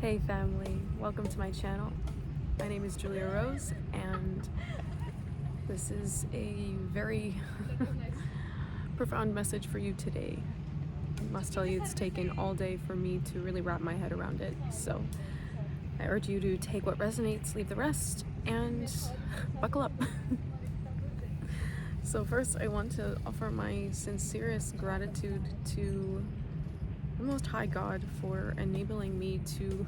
Hey family, welcome to my channel. My name is Julia Rose and this is a very profound message for you today. I must tell you it's taken all day for me to really wrap my head around it. So I urge you to take what resonates, leave the rest, and buckle up. So first I want to offer my sincerest gratitude to the Most High God for enabling me to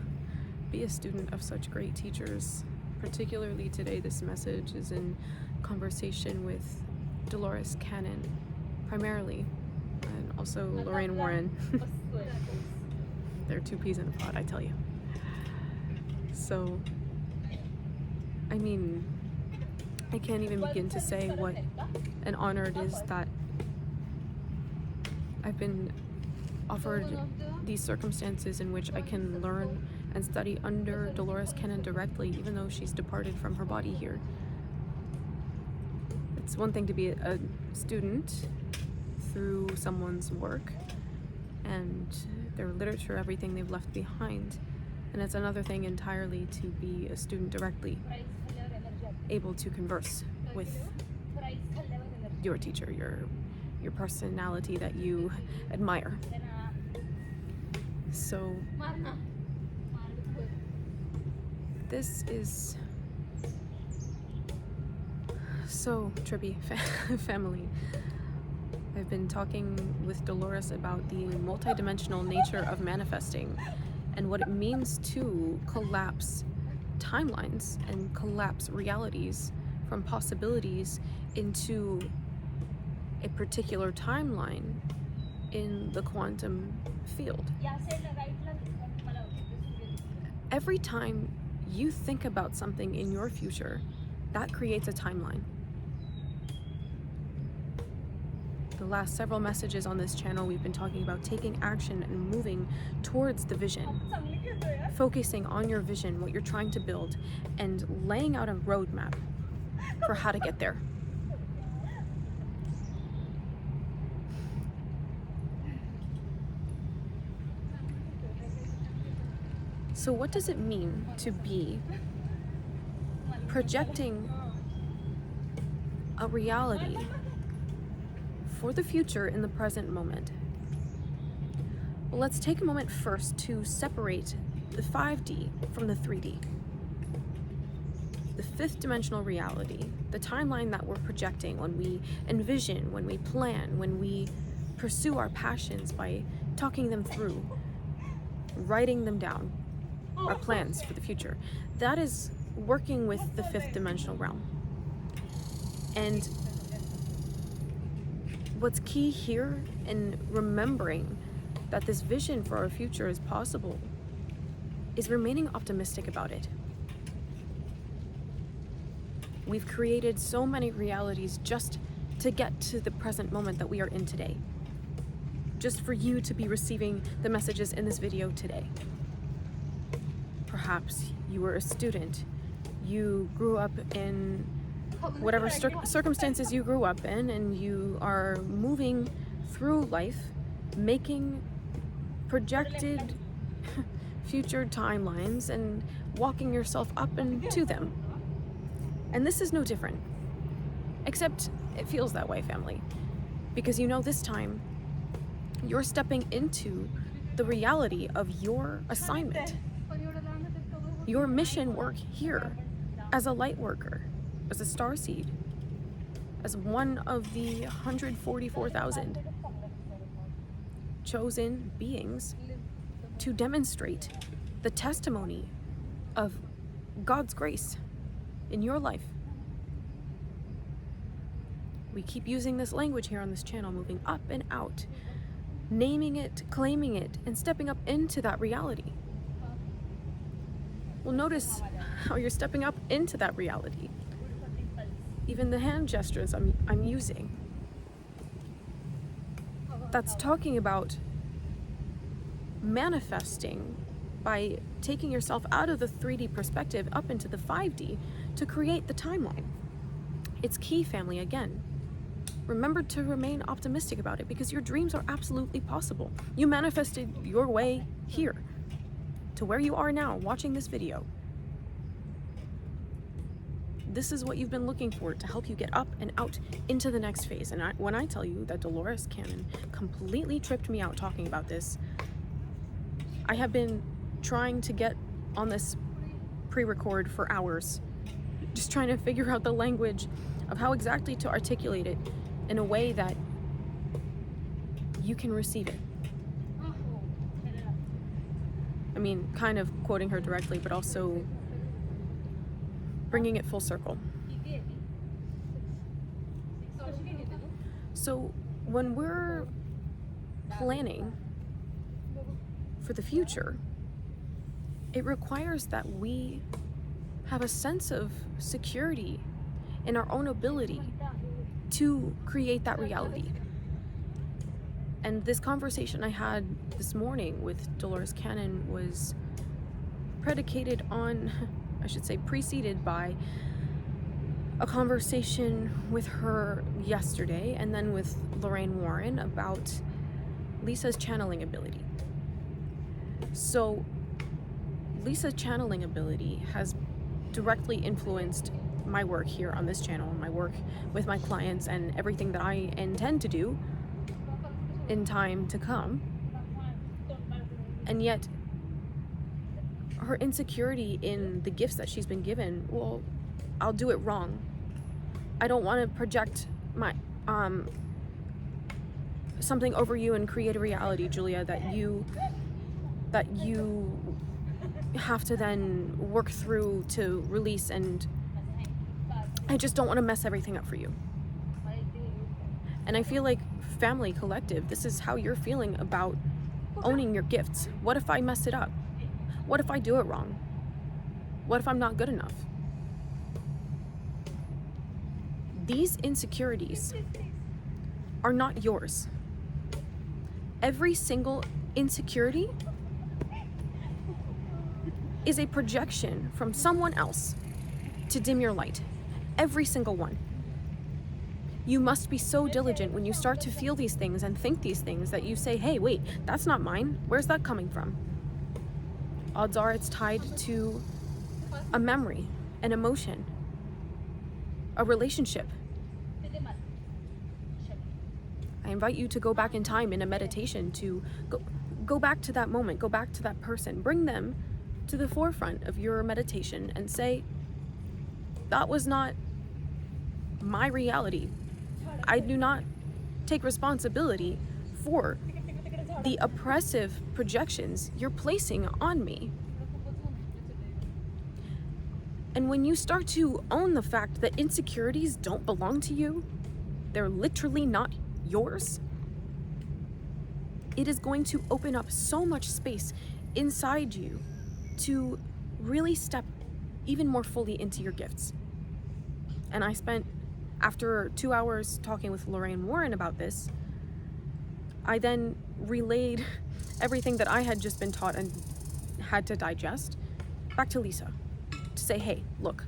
be a student of such great teachers. Particularly today, this message is in conversation with Dolores Cannon, primarily, and also Lorraine Warren. They're two peas in a pod, I tell you. So, I mean, I can't even begin to say what an honor it is that I've been offered these circumstances in which I can learn and study under Dolores Cannon directly, even though she's departed from her body here. It's one thing to be a student through someone's work and their literature, everything they've left behind, and it's another thing entirely to be a student directly, able to converse with your teacher, your personality that you admire. So this is so trippy, family. I've been talking with Dolores about the multidimensional nature of manifesting and what it means to collapse timelines and collapse realities from possibilities into a particular timeline in the quantum field. Every time you think about something in your future, that creates a timeline. The last several messages on this channel, we've been talking about taking action and moving towards the vision, focusing on your vision, what you're trying to build, and laying out a roadmap for how to get there. So what does it mean to be projecting a reality for the future in the present moment? Well, let's take a moment first to separate the 5D from the 3D. The fifth dimensional reality, the timeline that we're projecting when we envision, when we plan, when we pursue our passions by talking them through, writing them down, our plans for the future. That is working with the fifth dimensional realm. And what's key here in remembering that this vision for our future is possible is remaining optimistic about it. We've created so many realities just to get to the present moment that we are in today. Just for you to be receiving the messages in this video today. Perhaps you were a student, you grew up in whatever circumstances you grew up in, and you are moving through life, making projected future timelines and walking yourself up into them. And this is no different, except it feels that way, family, because you know this time you're stepping into the reality of your assignment. Your mission work here as a light worker, as a starseed, as one of the 144,000 chosen beings to demonstrate the testimony of God's grace in your life. We keep using this language here on this channel, moving up and out, naming it, claiming it, and stepping up into that reality. Well, notice how you're stepping up into that reality. Even the hand gestures I'm using. That's talking about manifesting by taking yourself out of the 3D perspective up into the 5D to create the timeline. It's key, family, again. Remember to remain optimistic about it because your dreams are absolutely possible. You manifested your way here. to where you are now watching this video. This is what you've been looking for to help you get up and out into the next phase. And when I tell you that Dolores Cannon completely tripped me out talking about this, I have been trying to get on this pre-record for hours, just trying to figure out the language of how exactly to articulate it in a way that you can receive it. I mean, kind of quoting her directly, but also bringing it full circle. So when we're planning for the future, it requires that we have a sense of security in our own ability to create that reality. And this conversation I had this morning with Dolores Cannon was predicated on, I should say, preceded by a conversation with her yesterday and then with Lorraine Warren about Lisa's channeling ability. So Lisa's channeling ability has directly influenced my work here on this channel, my work with my clients, and everything that I intend to do in time to come. And yet her insecurity in the gifts that she's been given, well, I'll do it wrong. I don't want to project my something over you and create a reality, Julia, that you have to then work through to release, and I just don't want to mess everything up for you. And I feel like family collective, this is how you're feeling about owning your gifts. What if I mess it up? What if I do it wrong? What if I'm not good enough? These insecurities are not yours. Every single insecurity is a projection from someone else to dim your light. Every single one. You must be so diligent when you start to feel these things and think these things that you say, hey, wait, that's not mine. Where's that coming from? Odds are it's tied to a memory, an emotion, a relationship. I invite you to go back in time in a meditation to go back to that moment, go back to that person, bring them to the forefront of your meditation and say, that was not my reality. I do not take responsibility for the oppressive projections you're placing on me. And when you start to own the fact that insecurities don't belong to you, they're literally not yours, it is going to open up so much space inside you to really step even more fully into your gifts. And I spent, after 2 hours talking with Lorraine Warren about this, I then relayed everything that I had just been taught and had to digest back to Lisa to say, hey, look,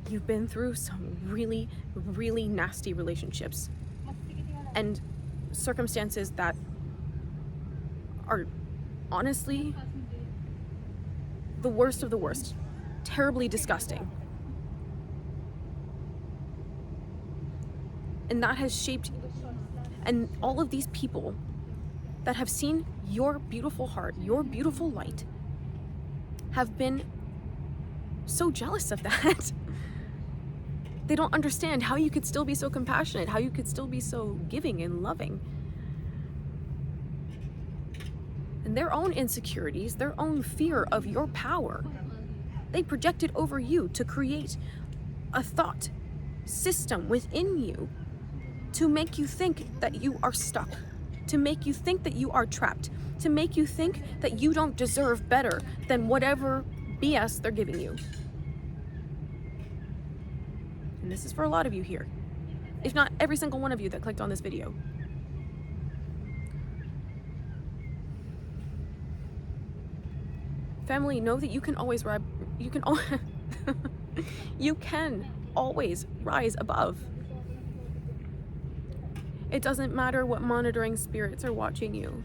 you've been through some really, really nasty relationships and circumstances that are honestly the worst of the worst, terribly disgusting. And that has shaped, and all of these people that have seen your beautiful heart, your beautiful light, have been so jealous of that. They don't understand how you could still be so compassionate, how you could still be so giving and loving. And their own insecurities, their own fear of your power, they projected over you to create a thought system within you to make you think that you are stuck, to make you think that you are trapped, to make you think that you don't deserve better than whatever BS they're giving you. And this is for a lot of you here, if not every single one of you that clicked on this video. Family, know that you can always you can always rise above. It doesn't matter what monitoring spirits are watching you.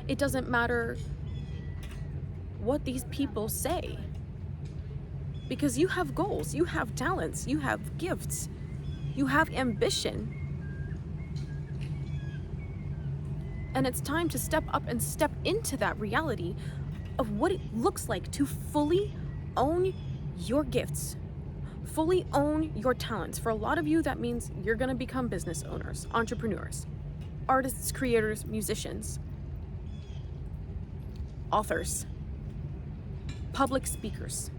It doesn't matter what these people say. Because you have goals, you have talents, you have gifts, you have ambition. And it's time to step up and step into that reality of what it looks like to fully own your gifts, fully own your talents. For a lot of you, that means you're going to become business owners, entrepreneurs, artists, creators, musicians, authors, public speakers,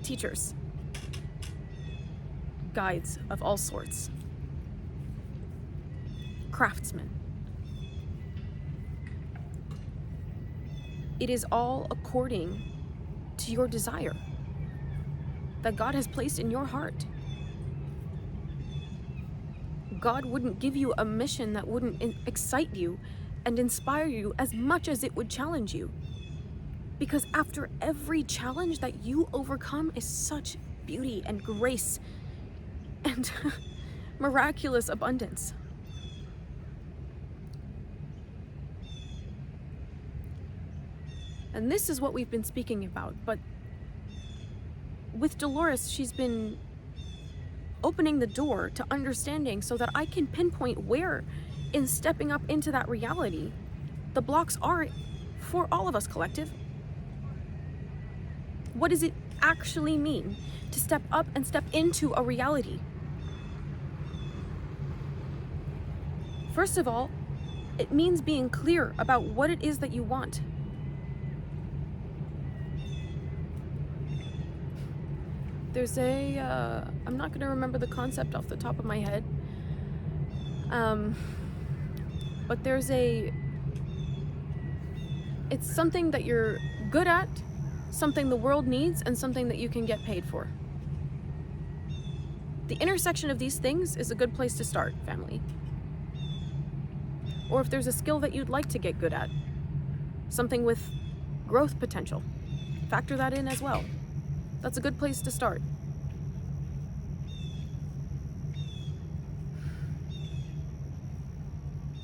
teachers, guides of all sorts, craftsmen. It is all according to your desire that God has placed in your heart. God wouldn't give you a mission that wouldn't excite you and inspire you as much as it would challenge you. Because after every challenge that you overcome is such beauty and grace and miraculous abundance. And this is what we've been speaking about. But with Dolores, she's been opening the door to understanding so that I can pinpoint where in stepping up into that reality the blocks are for all of us, collective. What does it actually mean to step up and step into a reality? First of all, it means being clear about what it is that you want. There's I'm not gonna remember the concept off the top of my head, but it's something that you're good at, something the world needs, and something that you can get paid for. The intersection of these things is a good place to start, family. Or if there's a skill that you'd like to get good at, something with growth potential, factor that in as well. That's a good place to start.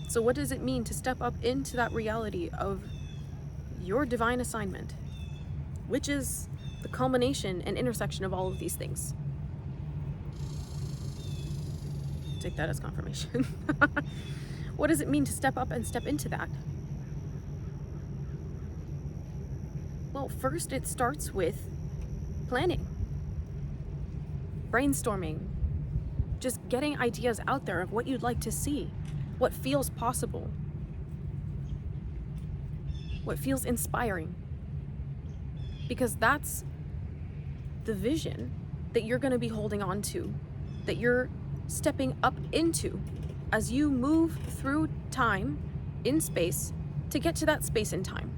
So what does it mean to step up into that reality of your divine assignment, which is the culmination and intersection of all of these things? Take that as confirmation. What does it mean to step up and step into that? Well, first it starts with planning, brainstorming, just getting ideas out there of what you'd like to see, what feels possible, what feels inspiring. Because that's the vision that you're going to be holding on to, that you're stepping up into as you move through time in space to get to that space in time.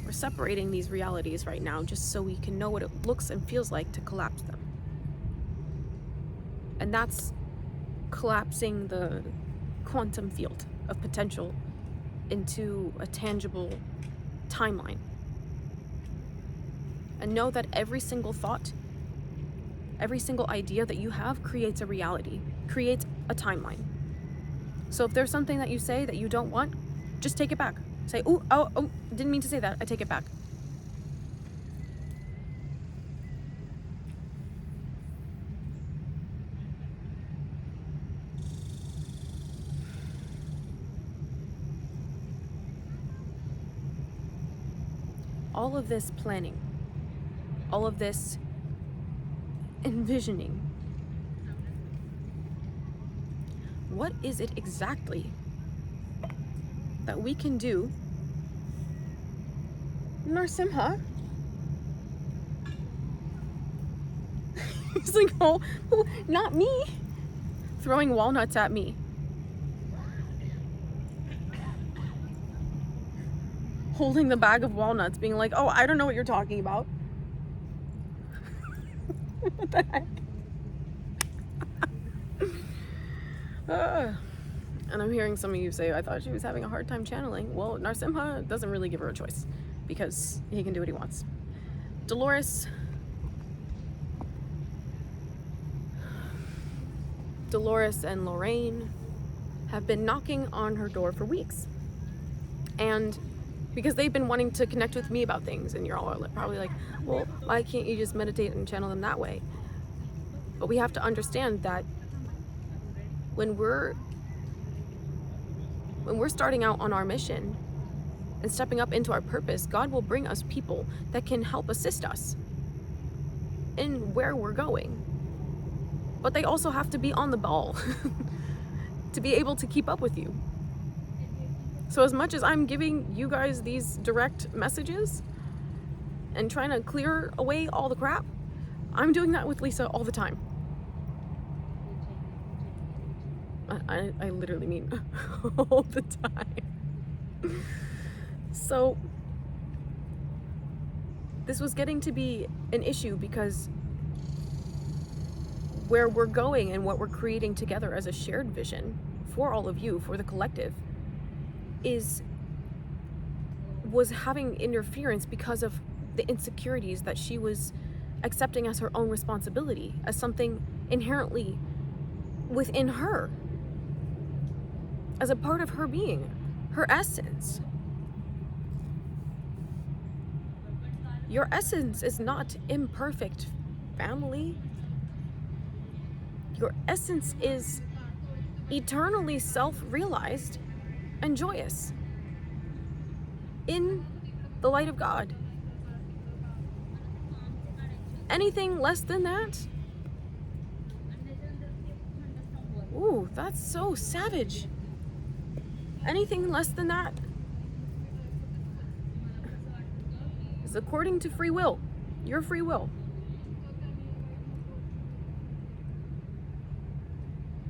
We're separating these realities right now just so we can know what it looks and feels like to collapse them. And that's collapsing the quantum field of potential into a tangible timeline. And know that every single thought, every single idea that you have creates a reality, creates a timeline. So if there's something that you say that you don't want, just take it back. Say, oh, didn't mean to say that, I take it back. All of this planning, all of this envisioning, what is it exactly that we can do? Narsimha? He's like, oh, not me. Throwing walnuts at me. Holding the bag of walnuts, being like, oh, I don't know what you're talking about. What the heck? And I'm hearing some of you say, I thought she was having a hard time channeling. Well, Narsimha doesn't really give her a choice because he can do what he wants. Dolores, Dolores and Lorraine have been knocking on her door for weeks. And because they've been wanting to connect with me about things, and you're all probably like, well, why can't you just meditate and channel them that way? But we have to understand that when we're starting out on our mission and stepping up into our purpose, God will bring us people that can help assist us in where we're going. But they also have to be on the ball to be able to keep up with you. So as much as I'm giving you guys these direct messages and trying to clear away all the crap, I'm doing that with Lisa all the time. I literally mean all the time. So this was getting to be an issue because where we're going and what we're creating together as a shared vision for all of you, for the collective, was having interference because of the insecurities that she was accepting as her own responsibility, as something inherently within her, as a part of her being, her essence. Your essence is not imperfect, family. Your essence is eternally self-realized and joyous in the light of God. Anything less than that? Ooh, that's so savage. Anything less than that is according to free will, your free will.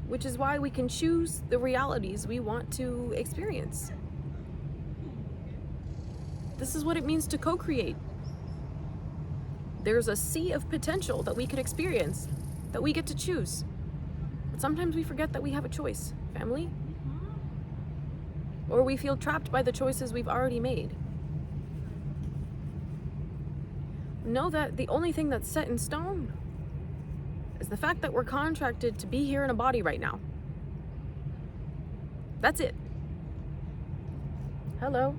Which is why we can choose the realities we want to experience. This is what it means to co-create. There's a sea of potential that we could experience, that we get to choose. But sometimes we forget that we have a choice, family. Or we feel trapped by the choices we've already made. Know that the only thing that's set in stone is the fact that we're contracted to be here in a body right now. That's it. Hello.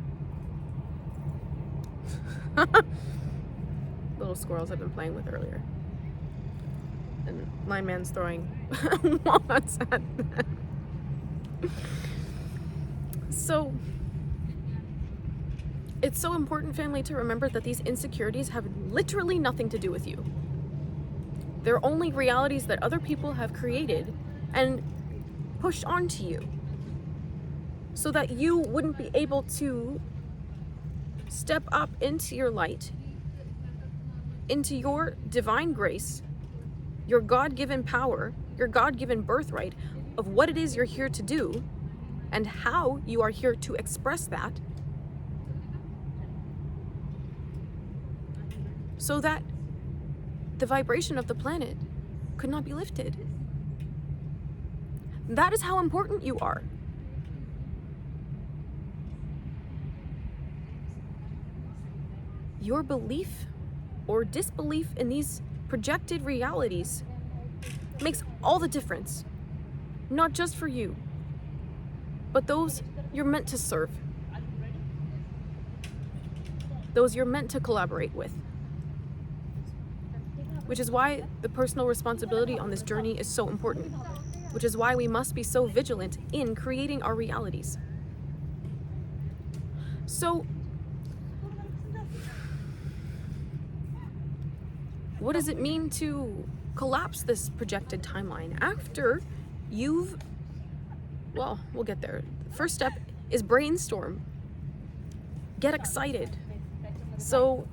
Little squirrels I've been playing with earlier. And my man's throwing walnuts at them. So, it's so important, family, to remember that these insecurities have literally nothing to do with you. They're only realities that other people have created and pushed onto you so that you wouldn't be able to step up into your light, into your divine grace, your God-given power, your God-given birthright of what it is you're here to do and how you are here to express that, so that the vibration of the planet could not be lifted. That is how important you are. Your belief or disbelief in these projected realities makes all the difference. Not just for you, but those you're meant to serve. Those you're meant to collaborate with. Which is why the personal responsibility on this journey is so important. Which is why we must be so vigilant in creating our realities. So, what does it mean to collapse this projected timeline after you've, well, we'll get there. First step is brainstorm. Get excited. So,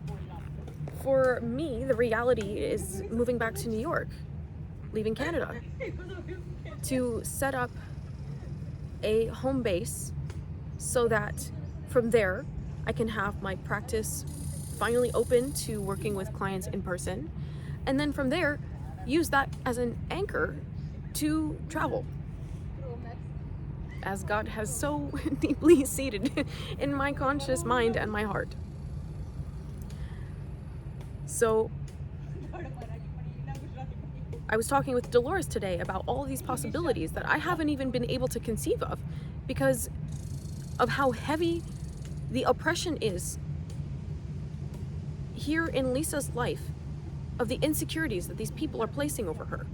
for me, the reality is moving back to New York, leaving Canada, to set up a home base so that from there I can have my practice finally open to working with clients in person, and then from there use that as an anchor to travel, as God has so deeply seated in my conscious mind and my heart. So I was talking with Dolores today about all these possibilities that I haven't even been able to conceive of because of how heavy the oppression is here in Lisa's life, of the insecurities that these people are placing over her.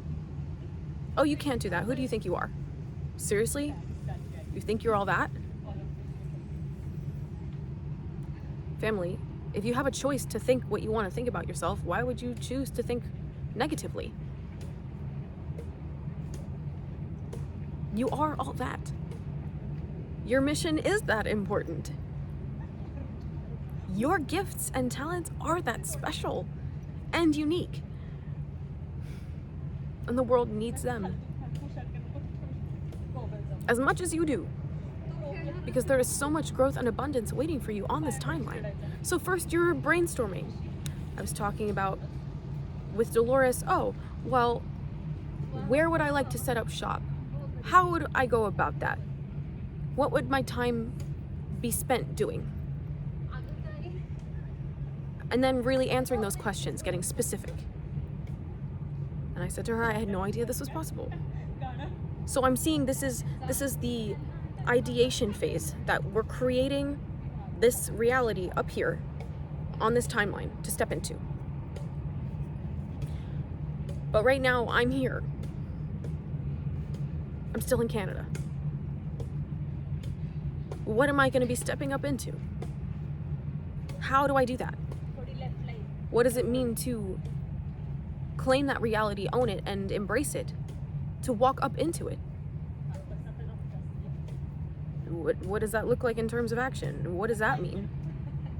Oh, you can't do that. Who do you think you are? Seriously? You think you're all that? Family, if you have a choice to think what you want to think about yourself, why would you choose to think negatively? You are all that. Your mission is that important. Your gifts and talents are that special and unique. And the world needs them as much as you do, because there is so much growth and abundance waiting for you on this timeline. So first, you're brainstorming. I was talking about with Dolores, oh, well, where would I like to set up shop? How would I go about that? What would my time be spent doing? And then really answering those questions, getting specific. And I said to her, I had no idea this was possible. So I'm seeing this is the ideation phase, that we're creating this reality up here on this timeline to step into. But right now I'm here. I'm still in Canada. What am I going to be stepping up into? How do I do that? What does it mean to claim that reality, own it, and embrace it? To walk up into it? What does that look like in terms of action? What does that mean?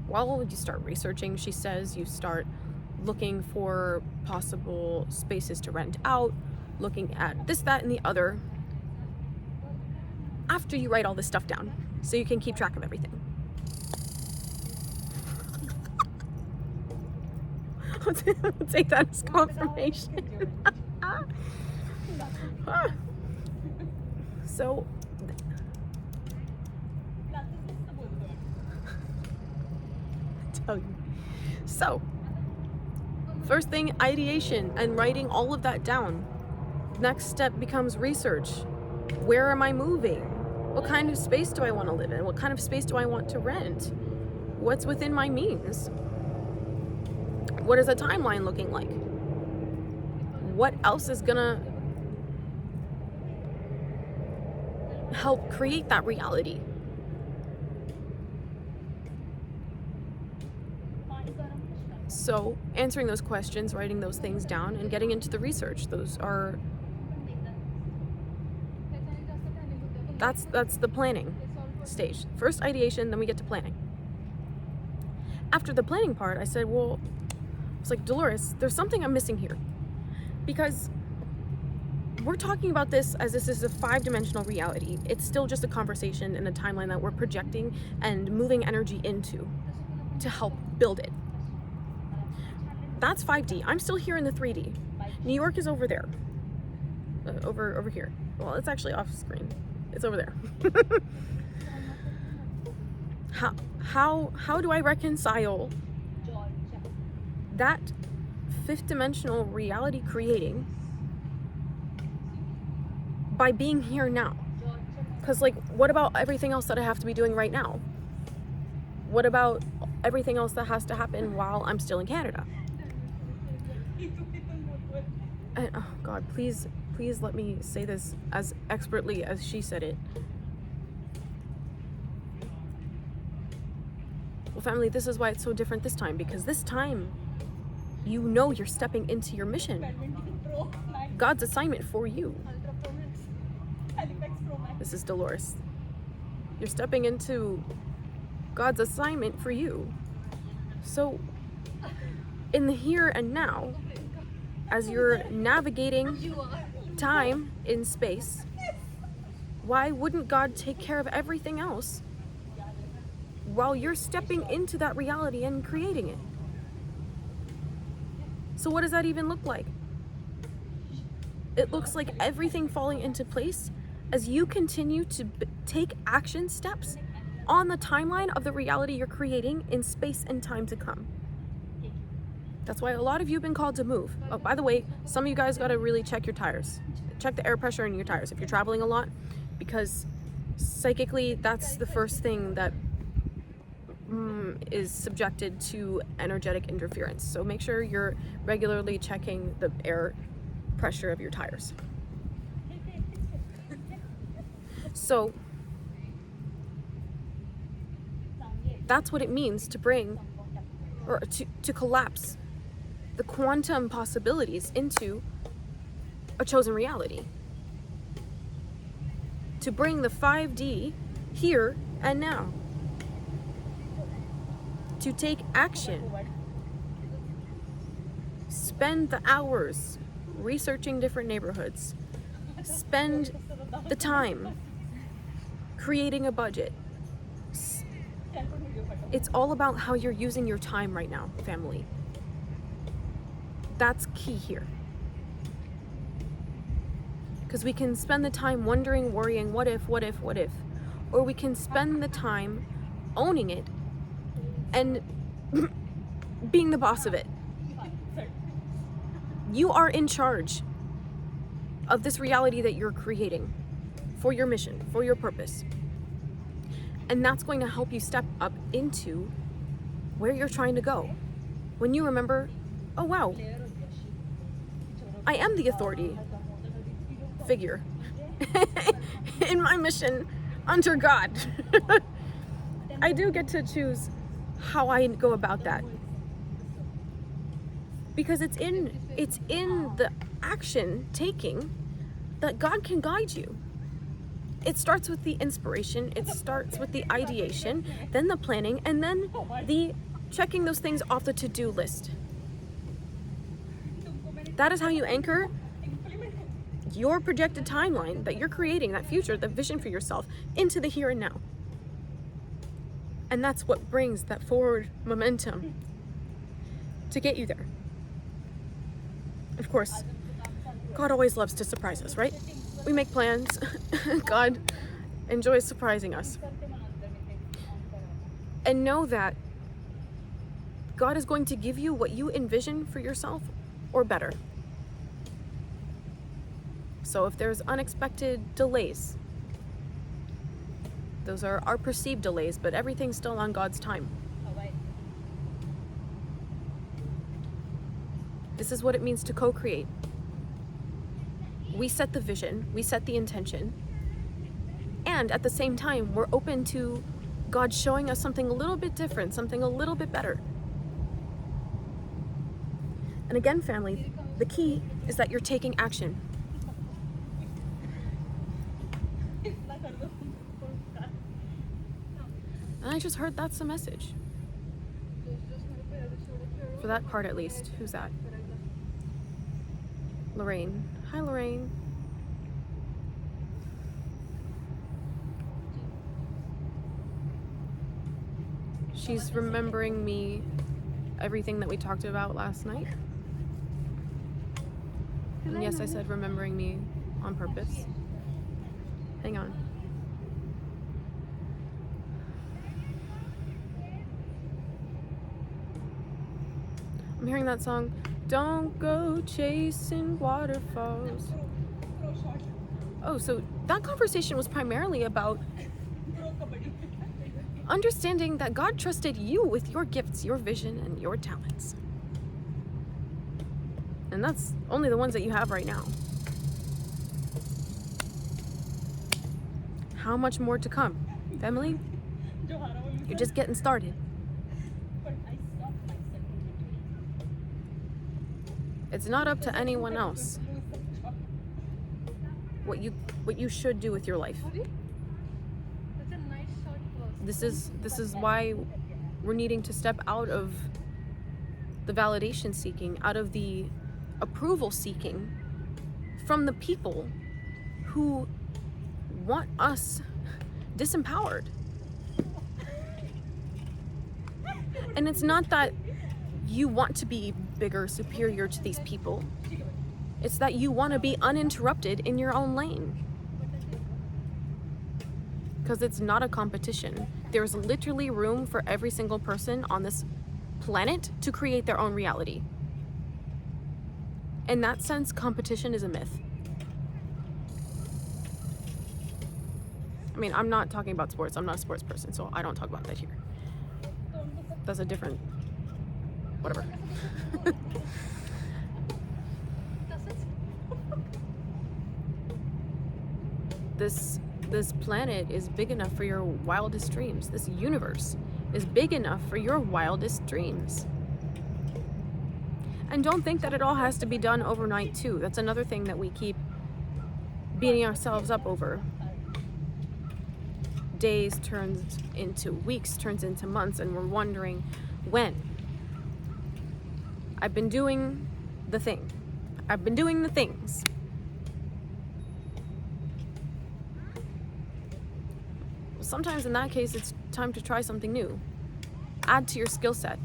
Well, you start researching, she says. You start looking for possible spaces to rent out, looking at this, that, and the other. After you write all this stuff down, so you can keep track of everything. I'll take that as confirmation. So, tell you. So, first thing, ideation and writing all of that down. Next step becomes research. Where am I moving? What kind of space do I want to live in? What kind of space do I want to rent? What's within my means? What is a timeline looking like? What else is gonna help create that reality? So answering those questions, writing those things down, and getting into the research, that's the planning stage. First ideation, then we get to planning. After the planning part, I said, well, it's like, Dolores, there's something I'm missing here, because we're talking about this as this is a 5-dimensional reality. It's still just a conversation and a timeline that we're projecting and moving energy into to help build it. That's 5D. I'm still here in the 3D. New York is over there. Over here. Well, it's actually off screen. It's over there. How do I reconcile that 5th dimensional reality creating by being here now? Because, like, what about everything else that I have to be doing right now? What about everything else that has to happen while I'm still in Canada? And, oh God, please let me say this as expertly as she said it. Well, family, this is why it's so different this time, because this time, you know you're stepping into your mission. God's assignment for you. This is Dolores. You're stepping into God's assignment for you. So, in the here and now, as you're navigating time in space, why wouldn't God take care of everything else while you're stepping into that reality and creating it? So what does that even look like? It looks like everything falling into place as you continue to take action steps on the timeline of the reality you're creating in space and time to come. That's why a lot of you have been called to move. Oh, by the way, some of you guys got to really check your tires. Check the air pressure in your tires if you're traveling a lot, because psychically, that's the first thing that is subjected to energetic interference. So make sure you're regularly checking the air pressure of your tires. So that's what it means to bring, or to collapse the quantum possibilities into a chosen reality. To bring the 5D here and now. To take action. Spend the hours researching different neighborhoods. Spend the time creating a budget. It's all about how you're using your time right now, family. That's key here. Because we can spend the time wondering, worrying, what if? Or we can spend the time owning it and being the boss of it. You are in charge of this reality that you're creating for your mission, for your purpose. And that's going to help you step up into where you're trying to go. When you remember, oh wow, I am the authority figure in my mission under God. I do get to choose how I go about that. Because it's in the action taking that God can guide you. It starts with the inspiration, it starts with the ideation, then the planning, and then the checking those things off the to-do list. That is how you anchor your projected timeline that you're creating, that future, the vision for yourself, into the here and now. And that's what brings that forward momentum to get you there. Of course, God always loves to surprise us, right? We make plans. God enjoys surprising us. And know that God is going to give you what you envision for yourself or better. So if there's unexpected delays, those are our perceived delays, but everything's still on God's time. This is what it means to co-create. We set the vision, we set the intention, and at the same time, we're open to God showing us something a little bit different, something a little bit better. And again, family, the key is that you're taking action. And I just heard that's the message. For that part at least. Who's that? Lorraine. Hi, Lorraine. She's remembering me everything that we talked about last night. And yes, I said remembering me on purpose. Hang on. I'm hearing that song, don't go chasing waterfalls. Oh, so that conversation was primarily about understanding that God trusted you with your gifts, your vision, and your talents. And that's only the ones that you have right now. How much more to come? Family, you're just getting started. It's not up to anyone else what you should do with your life. This is why we're needing to step out of the validation seeking, out of the approval seeking from the people who want us disempowered. And it's not that you want to be bigger, superior to these people. It's that you want to be uninterrupted in your own lane. Because it's not a competition. There's literally room for every single person on this planet to create their own reality. In that sense, competition is a myth. I mean, I'm not talking about sports. I'm not a sports person, so I don't talk about that here. That's a different, whatever. This planet is big enough for your wildest dreams. This universe is big enough for your wildest dreams. And don't think that it all has to be done overnight too. That's another thing that we keep beating ourselves up over. Days turns into weeks, turns into months, and we're wondering when. I've been doing the thing. I've been doing the things. Sometimes in that case, it's time to try something new. Add to your skill set.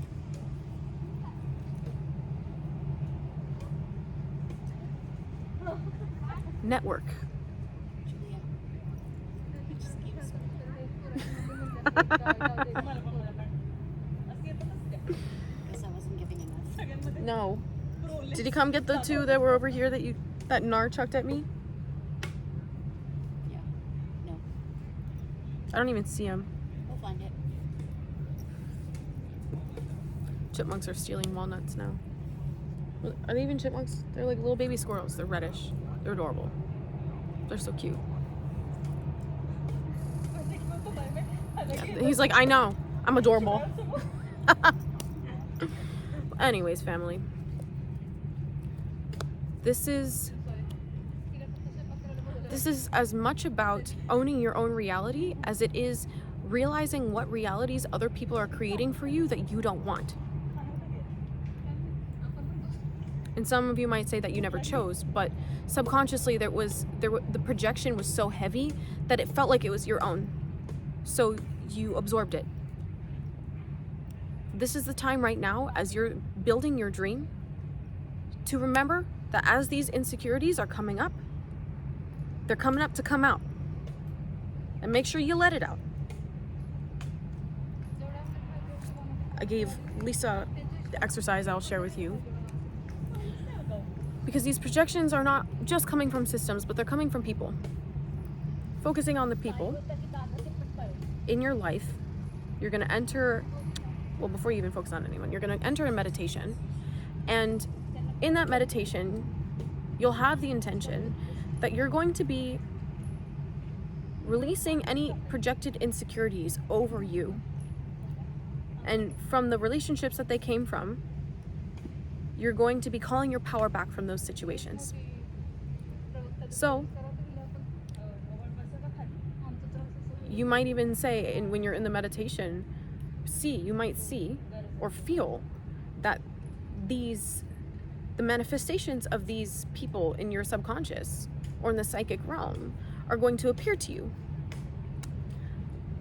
Network. Because I wasn't giving enough. No. Did he come get the two that were over here that Nar chucked at me? Yeah. No. I don't even see him. We'll find it. Chipmunks are stealing walnuts now. Are they even chipmunks? They're like little baby squirrels. They're reddish. They're adorable. They're so cute. He's like, I know. I'm adorable. Anyways, family. This is as much about owning your own reality as it is realizing what realities other people are creating for you that you don't want. And some of you might say that you never chose, but subconsciously the projection was so heavy that it felt like it was your own. So you absorbed it. This is the time right now, as you're building your dream, to remember that as these insecurities are coming up, they're coming up to come out. And make sure you let it out. I gave Lisa the exercise I'll share with you. Because these projections are not just coming from systems, but they're coming from people. Focusing on the people in your life, you're going to enter, well, before you even focus on anyone, you're going to enter a meditation. And in that meditation, you'll have the intention that you're going to be releasing any projected insecurities over you. And from the relationships that they came from, you're going to be calling your power back from those situations. So, you might even say, and when you're in the meditation, you might see or feel that the manifestations of these people in your subconscious or in the psychic realm are going to appear to you.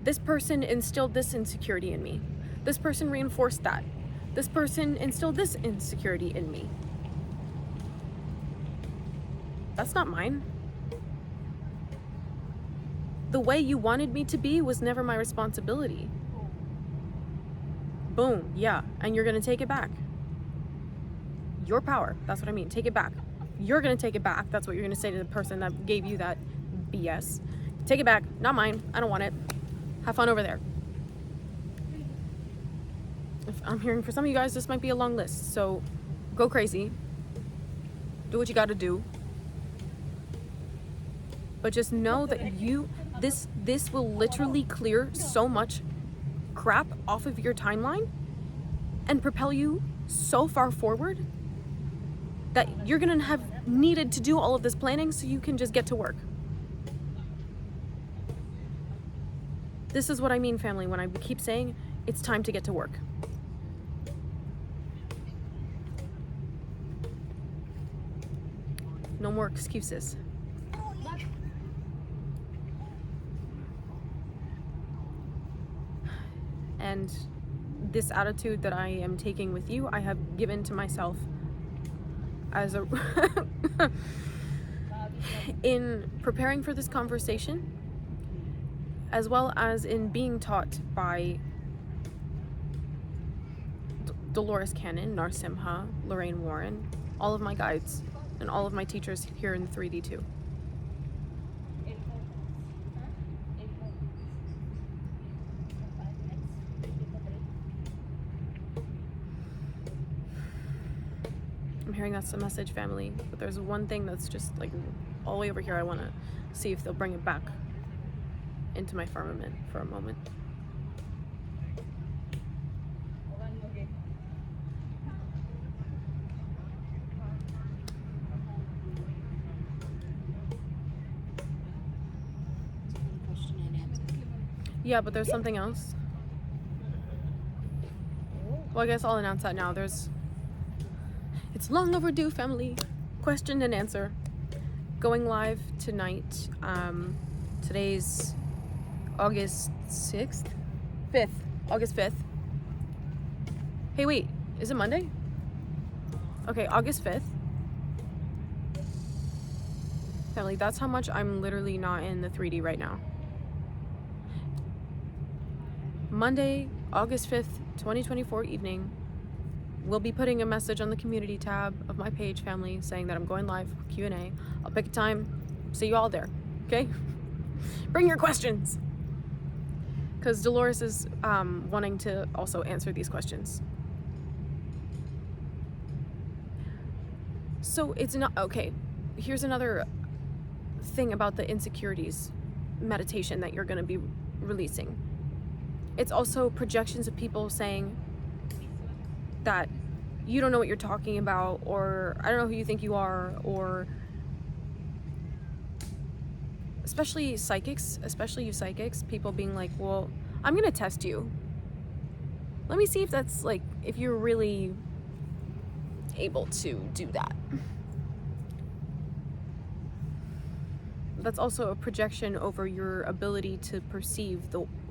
This person instilled this insecurity in me. This person reinforced that. This person instilled this insecurity in me. That's not mine. The way you wanted me to be was never my responsibility. Boom, yeah, and you're gonna take it back. Your power, that's what I mean, take it back. You're gonna take it back, that's what you're gonna say to the person that gave you that BS. Take it back, not mine, I don't want it. Have fun over there. If I'm hearing for some of you guys, this might be a long list, so go crazy. Do what you gotta do. But just know that this will literally clear so much crap off of your timeline and propel you so far forward that you're gonna have needed to do all of this planning so you can just get to work. This is what I mean, family, when I keep saying it's time to get to work. No more excuses. And this attitude that I am taking with you, I have given to myself as a in preparing for this conversation, as well as in being taught by Dolores Cannon, Narsimha, Lorraine Warren, all of my guides. and all of my teachers here in 3D too. I'm hearing that's the message, family, but there's one thing that's just like all the way over here. I want to see if they'll bring it back into my firmament for a moment. Question and answer. Yeah, but there's something else. Well, I guess I'll announce that now. It's long overdue, family. Question and answer. Going live tonight. Today's August 6th? 5th. August 5th. Hey, wait. Is it Monday? Okay, August 5th. Family, that's how much I'm literally not in the 3D right now. Monday, August 5th, 2024 evening, we'll be putting a message on the community tab of my page, family, saying that I'm going live, Q&A. I'll pick a time, see you all there, okay? Bring your questions. Because Dolores is wanting to also answer these questions. So it's not, okay, here's another thing about the insecurities meditation that you're gonna be releasing. It's also projections of people saying that you don't know what you're talking about, or I don't know who you think you are, or especially psychics, especially you psychics, people being like, well, I'm gonna test you. Let me see if that's like, if you're really able to do that. That's also a projection over your ability to perceive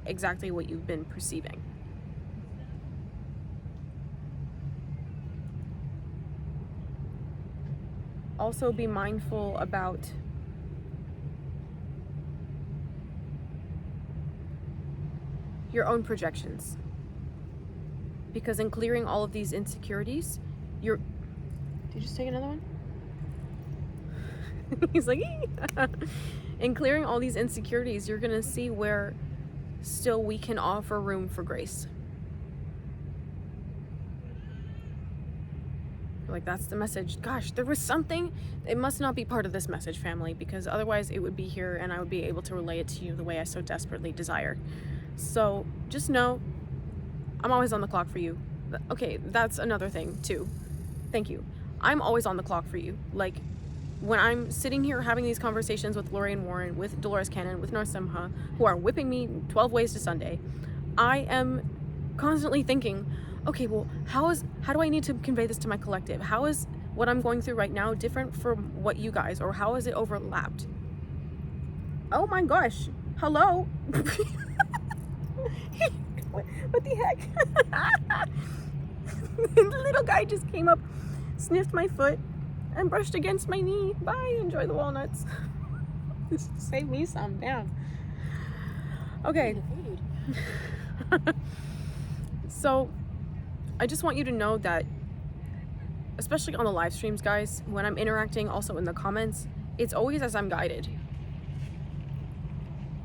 exactly what you've been perceiving. Also be mindful about your own projections, because in clearing all of these insecurities, did you just take another one? He's like, in clearing all these insecurities, you're gonna see where still we can offer room for grace. Like, that's the message. Gosh, there was something. It must not be part of this message, family, because otherwise it would be here and I would be able to relay it to you the way I so desperately desire. So just know I'm always on the clock for you. Okay, that's another thing too. Thank you. I'm always on the clock for you. Like, when I'm sitting here having these conversations with Lorraine Warren, with Dolores Cannon, with Narsimha, who are whipping me 12 ways to Sunday, I am constantly thinking, okay, well, how do I need to convey this to my collective? How is what I'm going through right now different from what you guys, or how is it overlapped? Oh my gosh, hello? What the heck? The little guy just came up, sniffed my foot, and brushed against my knee. Bye, enjoy the walnuts. Save me some, damn. Okay. So, I just want you to know that, especially on the live streams, guys, when I'm interacting also in the comments, it's always as I'm guided.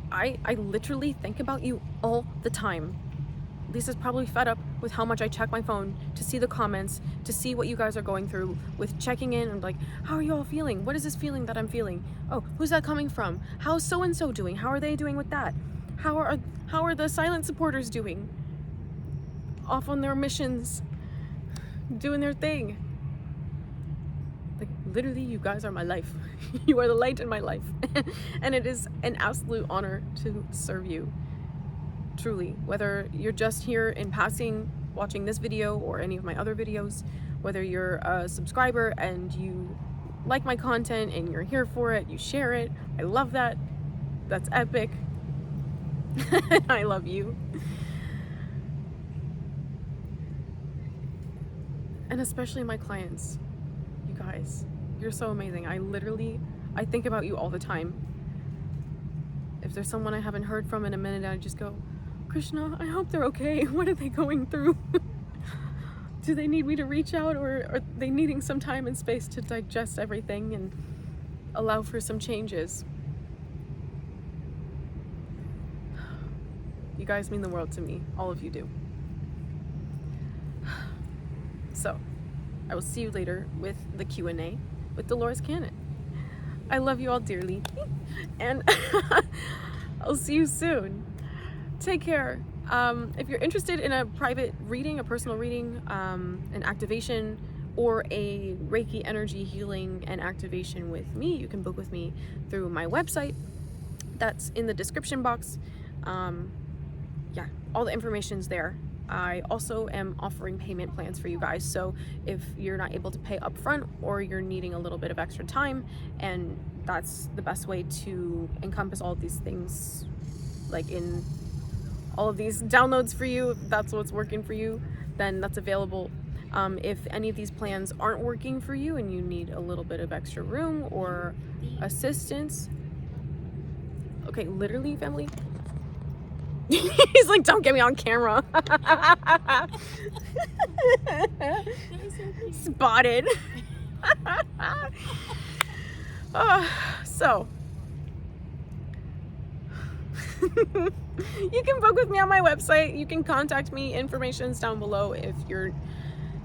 I literally think about you all the time. Lisa's probably fed up with how much I check my phone to see the comments, to see what you guys are going through, with checking in and like, how are you all feeling? What is this feeling that I'm feeling? Oh, who's that coming from? How's so-and-so doing? How are they doing with that? How are the silent supporters doing? Off on their missions, doing their thing. Like, literally, you guys are my life. You are the light in my life. And it is an absolute honor to serve you. Truly, whether you're just here in passing watching this video or any of my other videos, whether you're a subscriber and you like my content and you're here for it, you share it, I love that. That's epic. I love you. And especially my clients. You guys, you're so amazing. I think about you all the time. If there's someone I haven't heard from in a minute, I just go, Krishna, I hope they're okay. What are they going through? do they need me to reach out, or are they needing some time and space to digest everything and allow for some changes? You guys mean the world to me. All of you do. So, I will see you later with the Q&A with Dolores Cannon. I love you all dearly. And I'll see you soon. Take care. If you're interested in a private reading, a personal reading, an activation, or a Reiki energy healing and activation with me, you can book with me through my website. That's in the description box. Yeah, all the information's there. I also am offering payment plans for you guys, so if you're not able to pay upfront or you're needing a little bit of extra time, and that's the best way to encompass all of these things, like in all of these downloads for you, if that's what's working for you, then that's available. If any of these plans aren't working for you and you need a little bit of extra room or assistance, okay, literally, family. He's like, don't get me on camera. Spotted. So you can book with me on my website. You can contact me. Information's down below if you're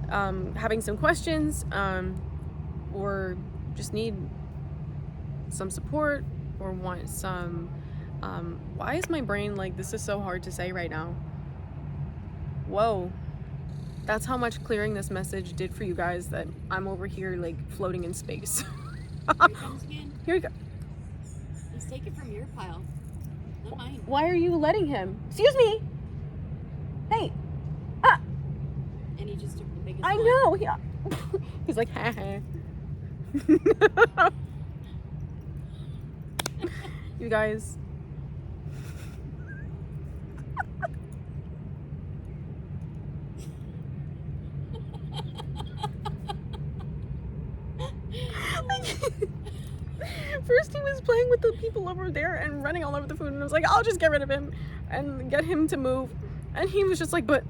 having some questions, or just need some support, or want some why is my brain like, this is so hard to say right now? Whoa, that's how much clearing this message did for you guys, that I'm over here like floating in space. Here he comes again. Here we go. He's taken from your pile, not mine. Why are you letting him? Excuse me. Hey. And he just took the biggest I one. know. Yeah. He's like, ha ha. You guys. First he was playing with the people over there and running all over the food, and I was like, I'll just get rid of him and get him to move. And he was just like, but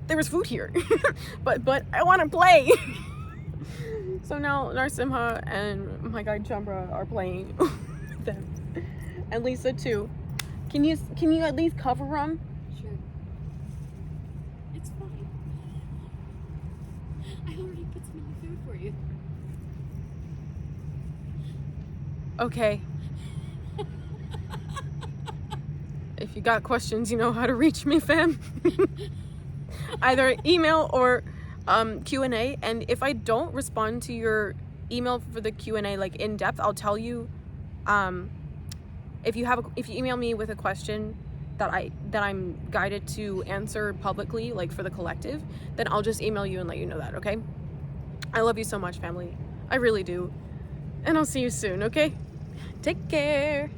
there was food here. but I want to play. So now Narsimha and my guy Chambra are playing with them. And Lisa too. Can you at least cover them? Sure. It's fine. I already put some in the food for you. Okay. If you got questions, you know how to reach me, fam. Either email or Q&A. And if I don't respond to your email for the Q&A like in depth, I'll tell you. If you email me with a question that I'm guided to answer publicly, like for the collective, then I'll just email you and let you know that. Okay? I love you so much, family. I really do. And I'll see you soon. Okay? Take care.